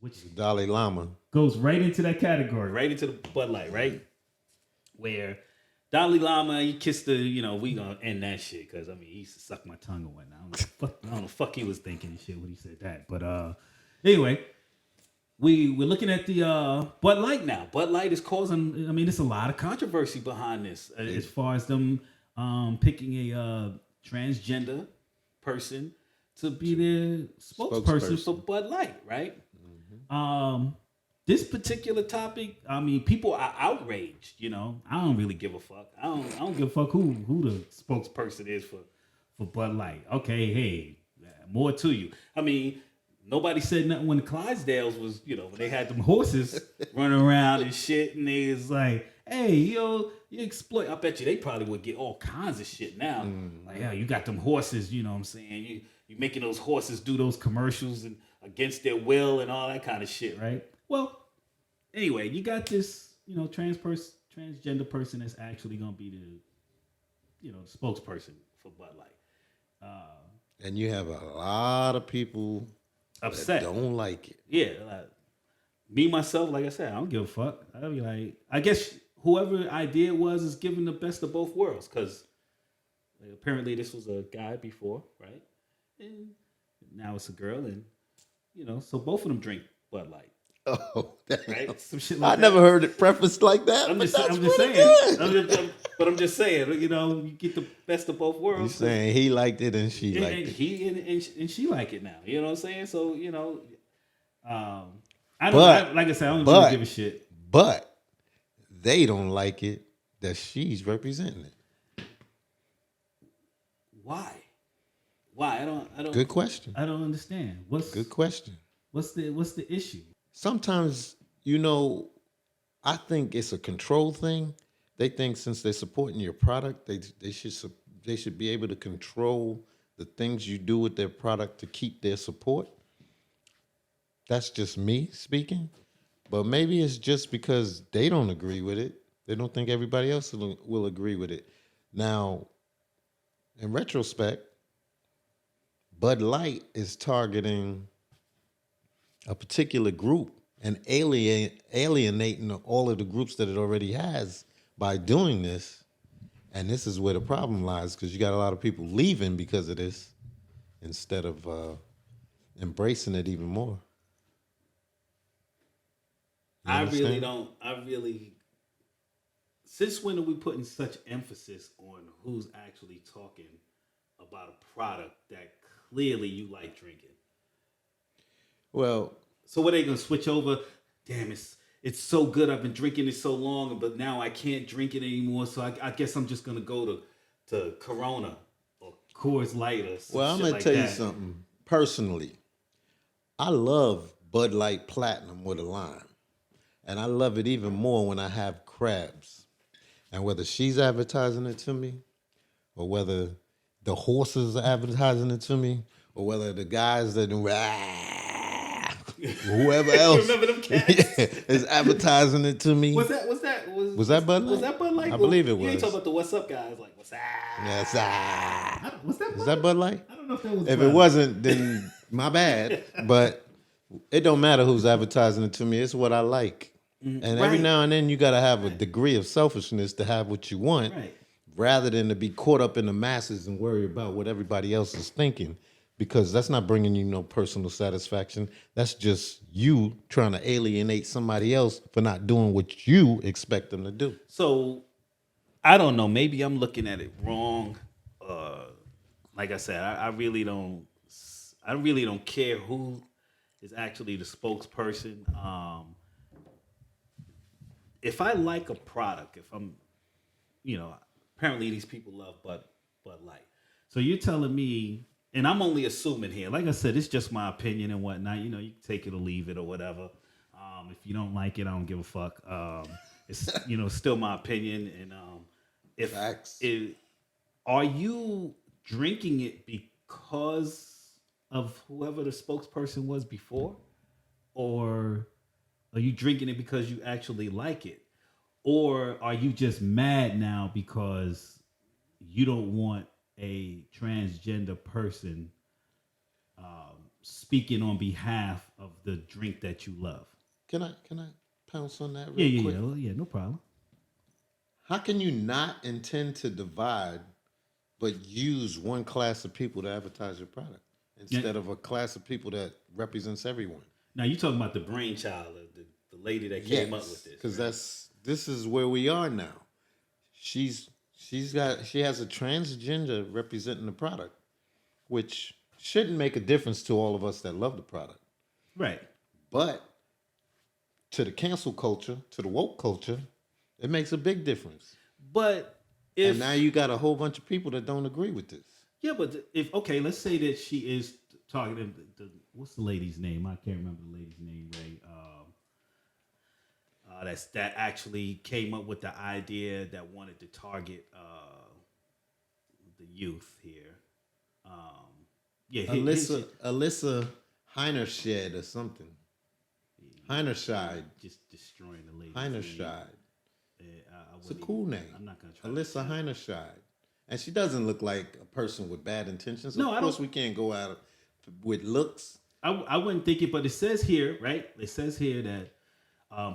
which The Dalai Lama. goes right into that category, right into the Bud Light, right? Where Dalai Lama, he kissed the, we gonna end that shit because I mean he used to suck my tongue and whatnot. I don't know, fuck he was thinking and shit when he said that. But anyway, we're looking at the Bud Light now. Bud Light is causing. I mean, there's a lot of controversy behind this as far as them picking a transgender person to be the spokesperson for Bud Light, right? This particular topic, I mean, people are outraged. I don't really give a fuck. I don't give a fuck who the spokesperson is for Bud Light. Okay, hey, more to you. I mean, nobody said nothing when the Clydesdales was, when they had them horses running around and shit, and they was like, hey, you exploit. I bet you they probably would get all kinds of shit now. Like, yeah, you got them horses, you know what I'm saying? You making those horses do those commercials and against their will and all that kind of shit, right? Well, anyway, you got this, transgender person that's actually gonna be the spokesperson for Bud Light. And you have a lot of people Upset. that don't like it. Yeah, like, me myself, like I said, I don't give a fuck. I'll be like, I guess whoever idea was is giving the best of both worlds, because apparently this was a guy before, right? And now it's a girl, and so both of them drink Bud Light. Oh, right? Some shit like I never heard it prefaced like that. I'm just saying. You get the best of both worlds. You're saying he liked it and she liked it. And she like it now. You know what I'm saying? So like I said, I don't really give a shit. But they don't like it that she's representing it. Why? I don't. Good question. I don't understand. Good question. What's the issue? Sometimes, I think it's a control thing. They think since they're supporting your product, they should be able to control the things you do with their product to keep their support. That's just me speaking. But maybe it's just because they don't agree with it. They don't think everybody else will agree with it. Now, in retrospect, Bud Light is targeting a particular group and alienating all of the groups that it already has by doing this. And this is where the problem lies, because you got a lot of people leaving because of this instead of embracing it even more. I really don't. Since when are we putting such emphasis on who's actually talking about a product that clearly you like drinking? Well, so what, are they gonna switch over? Damn, it's so good. I've been drinking it so long, but now I can't drink it anymore. So I guess I'm just gonna go to Corona or Coors Light or something. Well, I'm gonna tell you something. Personally, I love Bud Light Platinum with a lime, and I love it even more when I have crabs. And whether she's advertising it to me, or whether the horses are advertising it to me, or whether the guys that do whoever else remember them cats? is advertising it to me. Was that Bud Light? Was that Bud Light? I believe it was. You ain't talking about the What's Up guys, like what's up? Yes, Was that is that Bud Light? I don't know if that was. If Bud it wasn't, then my bad. But it don't matter who's advertising it to me. It's what I like. And every now and then you got to have a degree of selfishness to have what you want, rather than to be caught up in the masses and worry about what everybody else is thinking, because that's not bringing you no personal satisfaction. That's just you trying to alienate somebody else for not doing what you expect them to do. So I don't know. Maybe I'm looking at it wrong. Like I said, I really don't. I really don't care who is actually the spokesperson. If I like a product, if I'm, apparently these people love Bud Light. So you're telling me, and I'm only assuming here. Like I said, it's just my opinion and whatnot. You can take it or leave it or whatever. If you don't like it, I don't give a fuck. It's still my opinion. And Facts. Are you drinking it because of whoever the spokesperson was before, or are you drinking it because you actually like it, or are you just mad now because you don't want a transgender person speaking on behalf of the drink that you love. Can I pounce on that Yeah, real quick? yeah, no problem. How can you not intend to divide, but use one class of people to advertise your product instead of a class of people that represents everyone? Now you talking about the brainchild of the lady that came up with this, because right? this is where we are now. She has a transgender representing the product, which shouldn't make a difference to all of us that love the product. Right. But to the cancel culture, to the woke culture, it makes a big difference. But and now you got a whole bunch of people that don't agree with this. Yeah, but if okay, let's say that she is targeting what's the lady's name? I can't remember the lady's name, Ray. That actually came up with the idea that wanted to target the youth here. Alyssa Heinerscheid or something. Heinerscheid. Just destroying the lady. Heinerscheid. It's a cool name. I'm not gonna try. Alyssa Heinerscheid. And she doesn't look like a person with bad intentions. No, of course we can't go out with looks. I wouldn't think it, but it says here, right? It says here that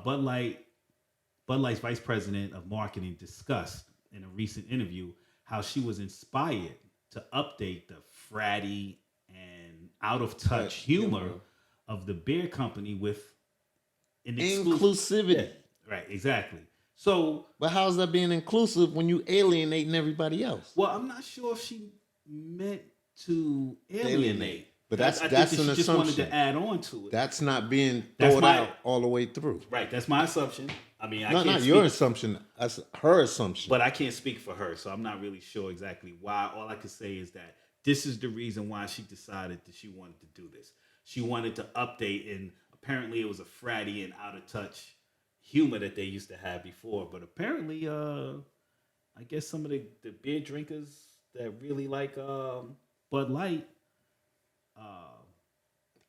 Bud Light's vice president of marketing discussed in a recent interview how she was inspired to update the fratty and out of touch humor of the beer company with an inclusivity. Yeah, right, exactly. So, but how's that being inclusive when you alienating everybody else? Well, I'm not sure if she meant to alienate. But that's an assumption. Just wanted to add on to it. That's not being thought out all the way through. Right, that's my assumption. I mean, not your assumption. That's her assumption. But I can't speak for her, so I'm not really sure exactly why. All I can say is that this is the reason why she decided that she wanted to do this. She wanted to update, and apparently it was a fratty and out of touch humor that they used to have before. But apparently, I guess some of the beer drinkers that really like Bud Light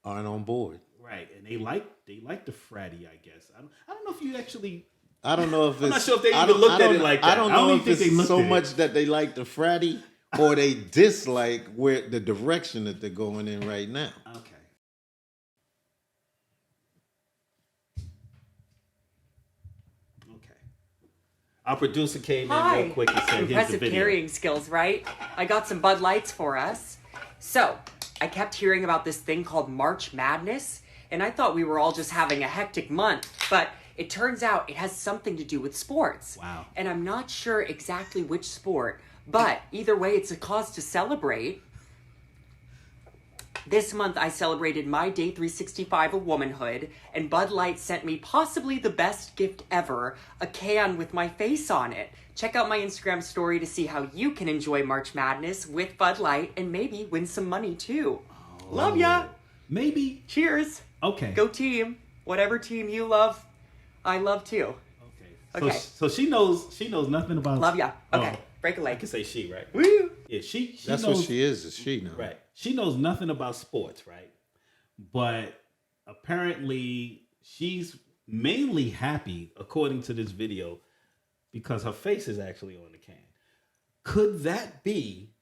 aren't on board. Right, and they like the fratty. I guess I don't know if you actually. I don't know if I'm not sure if they even looked at it like that. I don't know if it's so much that they like the fratty or they dislike where the direction that they're going in right now. Okay. Our producer came in real quick and said, impressive carrying skills, right? I got some Bud Lights for us. So, I kept hearing about this thing called March Madness, and I thought we were all just having a hectic month, but it turns out it has something to do with sports. Wow. And I'm not sure exactly which sport, but either way, it's a cause to celebrate. This month, I celebrated my day 365 of womanhood, and Bud Light sent me possibly the best gift ever, a can with my face on it. Check out my Instagram story to see how you can enjoy March Madness with Bud Light and maybe win some money too. Oh, love ya! Maybe. Cheers. Okay. Go team. Whatever team you love, I love too. Okay. So she knows nothing about. Love ya. Okay. Break a leg. I can say she, right? Woo! Yeah, she That's knows, what she is she now. Right. She knows nothing about sports, right? But apparently she's mainly happy, according to this video, because her face is actually on the can. Could that be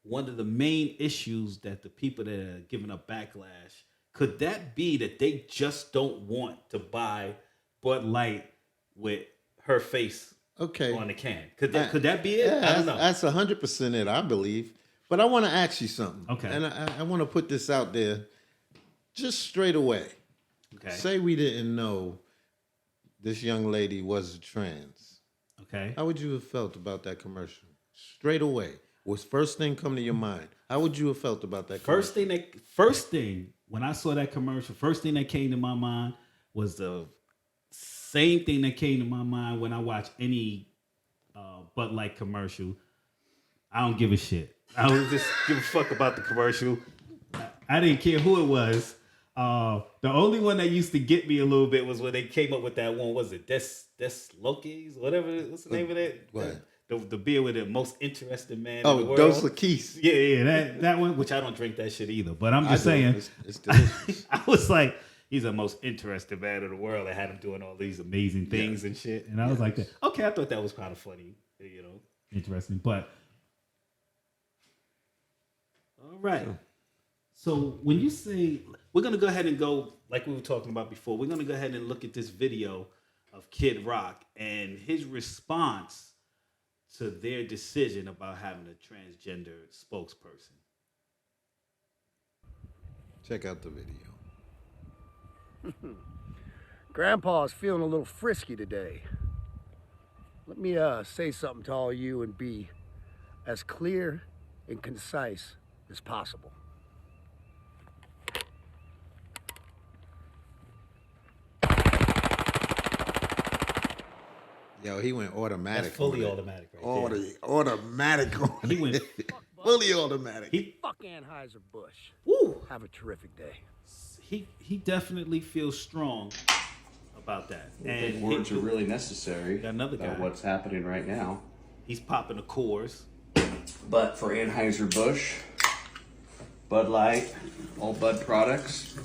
one of the main issues that the people that are giving up backlash, could that be that they just don't want to buy Bud Light with her face on the can? Could that be it? Yeah, I don't know. That's 100% it, I believe. But I want to ask you something. Okay. And I want to put this out there just straight away. Okay. Say we didn't know this young lady was trans. Okay. How would you have felt about that commercial? Straight away. What's first thing come to your mind? How would you have felt about that commercial? First thing, when I saw that commercial, first thing that came to my mind was the same thing that came to my mind when I watch any Bud Light commercial. I don't give a shit. I don't just give a fuck about the commercial. I didn't care who it was. The only one that used to get me a little bit was when they came up with that one. Was it Des Loki's? Whatever. What's the name of that? What? The beer with the most interesting man in the world. Dos Laquis. Yeah, that one. Which I don't drink that shit either. But I'm just saying. It's delicious. I was like, he's the most interesting man in the world. I had him doing all these amazing things and shit. And I was like, okay, I thought that was kind of funny. You know, interesting. But all right. So when you say we're gonna go ahead and go like we were talking about before, we're gonna go ahead and look at this video of Kid Rock and his response to their decision about having a transgender spokesperson. Check out the video. Grandpa's feeling a little frisky today. Let me say something to all you and be as clear and concise as possible. Yo, he went automatic. That's fully on it. automatic right Automatic on there. He went. fully automatic. Fuck Anheuser-Busch. Woo. Have a terrific day. He definitely feels strong about that. I think words are really necessary Got another about guy. what's happening right now. He's popping the cores. But for Anheuser-Busch, Bud Light, all Bud products,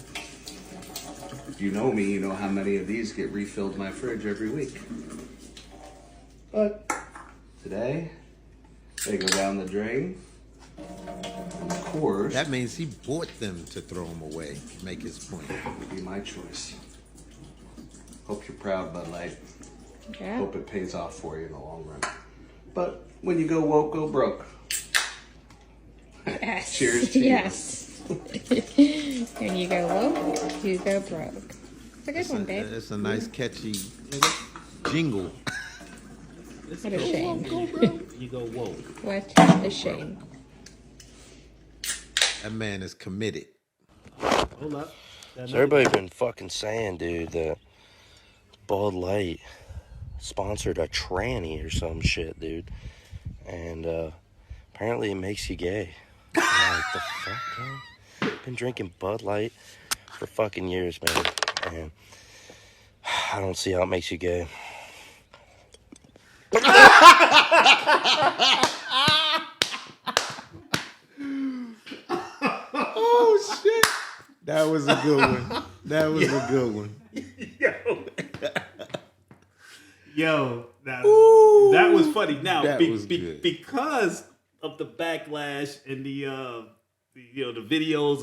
if you know me, you know how many of these get refilled in my fridge every week. But today, they go down the drain. And of course, That means he bought them to throw them away. Make his point. would be my choice. Hope you're proud, Bud Light. Yeah. Hope it pays off for you in the long run. But when you go woke, go broke. Yes. Cheers to you. Yes. When you go woke, you go broke. It's a good one, babe. It's a nice catchy jingle. What a shame. You go whoa. What a shame. That man is committed. Hold up. So everybody been fucking saying, dude, that Bud Light sponsored a tranny or some shit, dude. And apparently it makes you gay. I'm like, the fuck, man? Been drinking Bud Light for fucking years, man. And I don't see how it makes you gay. Oh shit! That was a good one. That was a good one. Yo, that was funny. Now, That was good. because of the backlash and the videos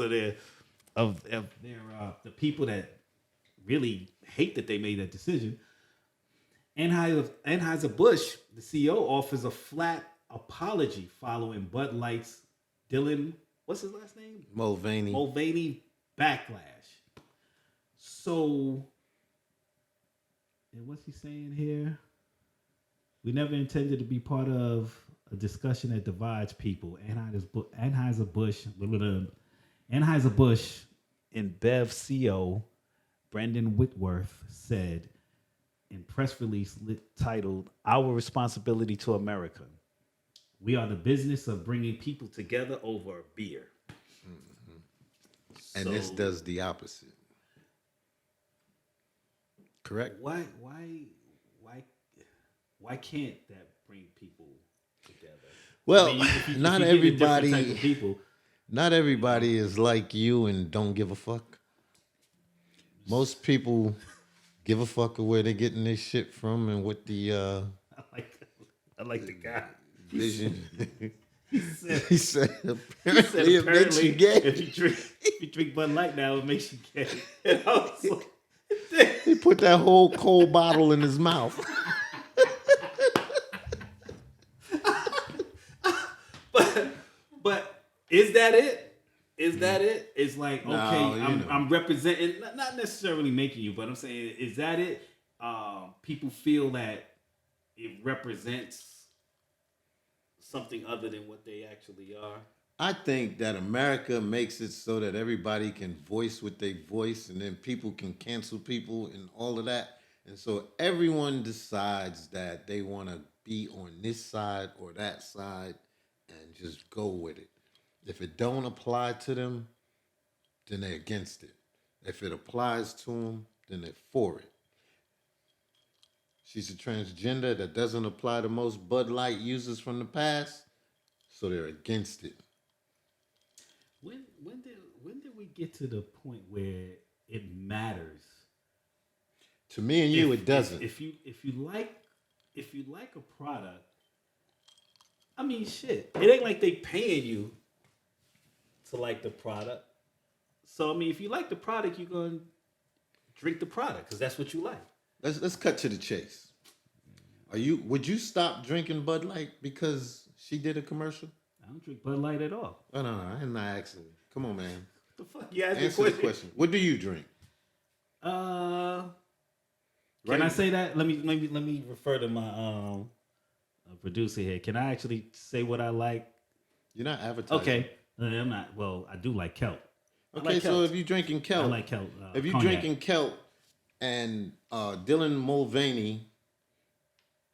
of the people that really hate that they made that decision. Anheuser-Busch, the CEO, offers a flat apology following Bud Light's Dylan, what's his last name? Mulvaney backlash. So, and what's he saying here? We never intended to be part of a discussion that divides people. Anheuser-Busch and Bev CEO Brendan Whitworth said in press release titled "Our Responsibility to America." We are the business of bringing people together over beer. And So, this does the opposite. Correct? Why can't that bring people together? Well, I mean, if you not get a different type everybody. of people. Not everybody is like you and don't give a fuck. Most people give a fuck of where they're getting their shit from and what the I like the guy. vision. He said, he said, he apparently said it makes you gay. if you drink Bud Light now, it makes you gay. And I was like, He put that whole cold bottle in his mouth. but is that it? Is that it? It's like, okay, No, you know. I'm representing, not necessarily making you, but I'm saying, is that it? People feel that it represents something other than what they actually are. I think that America makes it so that everybody can voice what they voice and then people can cancel people and all of that. And so everyone decides that they want to be on this side or that side and just go with it. If it don't apply to them, then they're against it. If it applies to them, then they're for it. She's a transgender that doesn't apply to most Bud Light users from the past, so they're against it. When did we get to the point where it matters? To me and you, it doesn't. If you like a product, I mean, shit. It ain't like they paying you to like the product. So I mean, if you like the product, you're gonna drink the product because that's what you like. Let's cut to the chase. Would you stop drinking Bud Light because she did a commercial? I don't drink Bud Light at all. Oh, no, I'm not asking. Come on, man. The fuck? You asked Answer the question. What do you drink? Can Right. I say that? Let me refer to my producer here. Can I actually say what I like? You're not advertising. Okay, I'm not. Well, I do like kelp. I Okay, like so kelp. if you're drinking kelp, I like kelp. if you're cognac. drinking kelp, and Dylan Mulvaney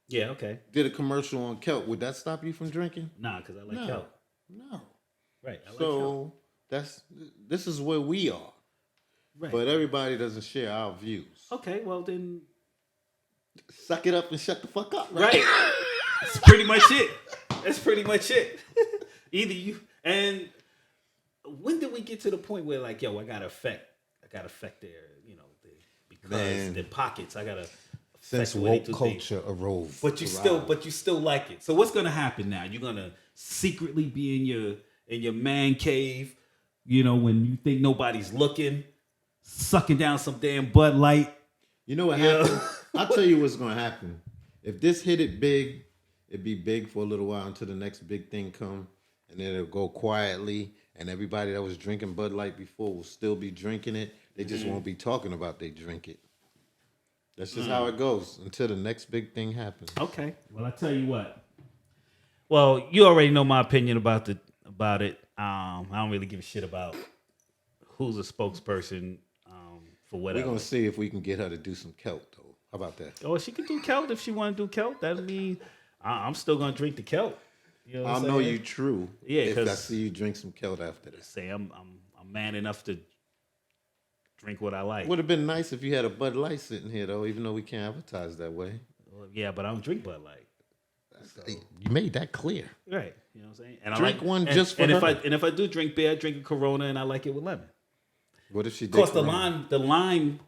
Yeah, okay. did a commercial on kelp, would that stop you from drinking? Nah, because I like No. kelp. No. Right. I like kelp. So this is where we are, Right. but everybody doesn't share our views. Okay, well then. Suck it up and shut the fuck up. Right. That's pretty much it. That's pretty much it. Either you and when did we get to the point where like, yo, I gotta affect their, because Man. their pockets. I gotta Since affect the way they woke do things. culture arose, But you still like it. So what's gonna happen now? You're gonna secretly be in your man cave, when you think nobody's looking, sucking down some damn Bud Light. You know what Yeah. happened? I'll tell you what's going to happen. If this hit it big, it'd be big for a little while until the next big thing come, and then it'll go quietly, and everybody that was drinking Bud Light before will still be drinking it. They just won't be talking about they drink it. That's just how it goes until the next big thing happens. Okay. Well, I tell you what. Well, you already know my opinion about it. I don't really give a shit about who's a spokesperson for We're whatever. going to see if we can get her to do some kelp, though. How about that? Oh, she could do kelp if she want to do kelp. That mean I'm still gonna drink the kelp. You know what I'll I'm know saying? you true Yeah, if I 'cause- see you drink some kelp after that. Say I'm man enough to drink what I like. Would have been nice if you had a Bud Light sitting here, though, even though we can't advertise that way. Well, yeah, but I don't drink Bud Light. You made that clear. Right. You know what I'm saying? And Drink one and, just for and her. if I do drink beer, I drink a Corona and I like it with lemon. What if she Of did? course, Corona? the lime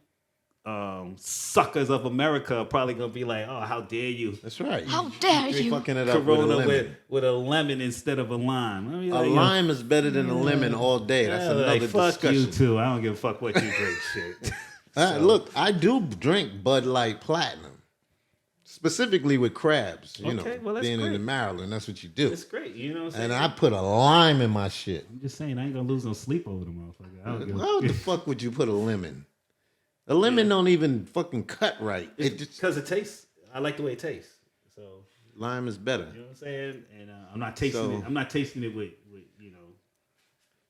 suckers of America are probably gonna be like, "Oh, how dare you? That's right. How dare You're you? fucking it up Corona with a lemon. with a lemon instead of a lime." I mean, A like, lime is better than a lemon all day. That's yeah, another like, fuck discussion. you too. I don't give a fuck what you drink. Shit. Look, I do drink Bud Light Platinum, specifically with crabs. You Okay, know, well, that's being great. in Maryland, that's what you do. It's great. You know what I'm saying? And I put a lime in my shit. I'm just saying, I ain't gonna lose no sleep over the motherfucker. I don't give a How the fuck would you put a lemon? A lemon don't even fucking cut right. It just because it tastes. I like the way it tastes. So lime is better. you know what I'm saying. And I'm not tasting So- it. I'm not tasting it with with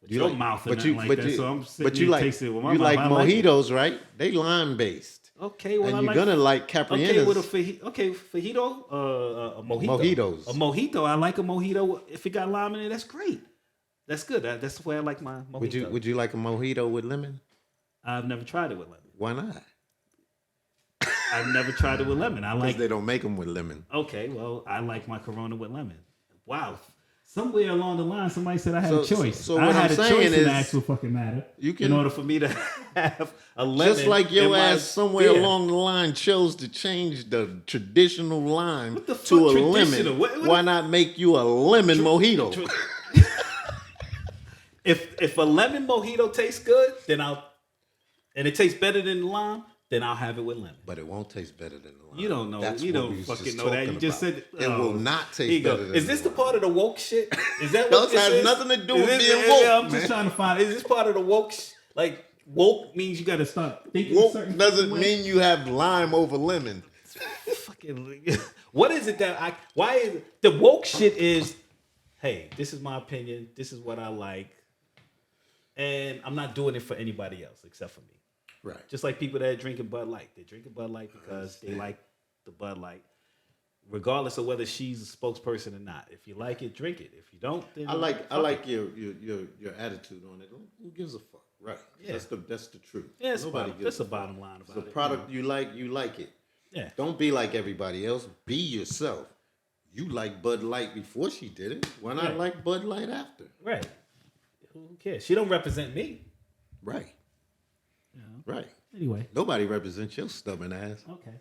You your like- mouth and but nothing you, like but that. you, So I'm sitting but you there like tasting it with my you mouth. like I it. mojitos, right? They lime based. Okay, well, And I you're like, gonna like Caprinas. Okay, with a fajito, a mojito. Mojitos. A mojito. I like a mojito. If it got lime in it, that's great. That's good. That's the way I like my mojito. Would you like a mojito with lemon? I've never tried it with lemon. Why not? I've never tried it with lemon. I Because like. they don't make them with lemon. Okay, well, I like my Corona with lemon. Wow. Somewhere along the line, somebody said I had So- a choice. so I what had I'm a saying choice in the is actual fucking matter. you can- in order for me to have a lemon. Just like in your my ass somewhere beer. along the line chose to change the traditional lime What the to fuck a traditional? lemon. What- Why not make you a lemon mojito? If a lemon mojito tastes good, then and it tastes better than the lime, then I'll have it with lemon. But it won't taste better than the lime. You don't know. That's You what don't we was fucking just know that. You talking just about. said It will not Here you taste go. better than Is this the lime. part of the woke shit? Is that Those what this has is? nothing to do Is with this- being yeah, woke, I'm just man. trying to find. Is this part of the woke? Like woke means you got to start thinking. Woke certain doesn't way? mean you have lime over lemon. Fucking. What is it that I? Why is it, the woke shit is? Hey, this is my opinion. This is what I like, and I'm not doing it for anybody else except for me. Right. Just like people that are drinking Bud Light. They're drinking Bud Light because they like the Bud Light, regardless of whether she's a spokesperson or not. If you like it, drink it. If you don't, then I like fuck it. your attitude on it. Who gives a fuck? Right. Yeah. That's the truth. Yeah, it's Nobody that's gives the a fuck. bottom line about The it. product you like it. Yeah. Don't be like everybody else. Be yourself. You like Bud Light before she did it. Why not Right. like Bud Light after? Right. Who cares? She don't represent me. Right. Right. Anyway. Nobody represents your stubborn ass. Okay.